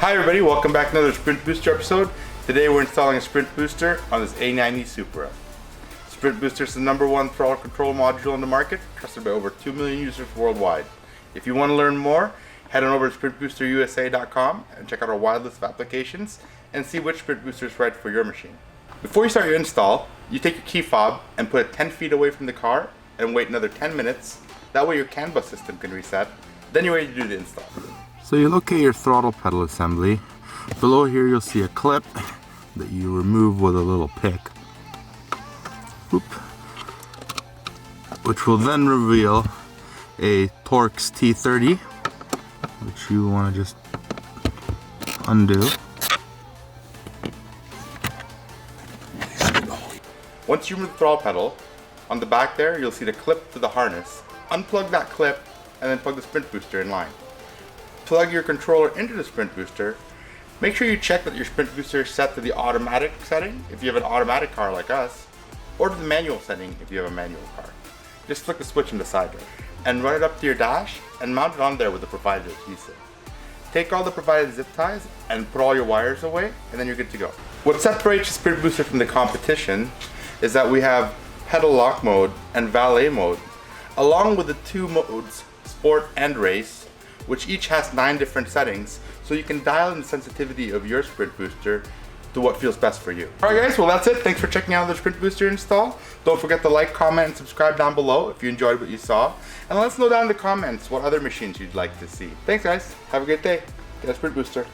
Hi everybody, welcome back to another Sprint Booster episode. Today we're installing a Sprint Booster on this A90 Supra. Sprint Booster is the #1 throttle control module on the market, trusted by over 2 million users worldwide. If you want to learn more, head on over to sprintboosterusa.com and check out our wide list of applications and see which Sprint Booster is right for your machine. Before you start your install, you take your key fob and put it 10 feet away from the car and wait another 10 minutes. That way your CAN bus system can reset. Then you're ready to do the install. So you locate your throttle pedal assembly. Below here you'll see a clip that you remove with a little pick. Oop. Which will then reveal a Torx T30, which you want to just undo. Once you remove the throttle pedal, on the back there you'll see the clip to the harness. Unplug that clip and then plug the Sprint Booster in line. Plug your controller into the Sprint Booster. Make sure you check that your Sprint Booster is set to the automatic setting if you have an automatic car like us, or to the manual setting if you have a manual car. Just flick the switch and decide it, and run it up to your dash and mount it on there with the provided adhesive. Take all the provided zip ties and put all your wires away, and then you're good to go. What separates the Sprint Booster from the competition is that we have pedal lock mode and valet mode, along with the two modes, Sport and Race, which each has 9 different settings, so you can dial in the sensitivity of your Sprint Booster to what feels best for you. Alright guys, well that's it. Thanks for checking out the Sprint Booster install. Don't forget to like, comment, and subscribe down below if you enjoyed what you saw. And let us know down in the comments what other machines you'd like to see. Thanks guys, have a great day. Get a Sprint Booster.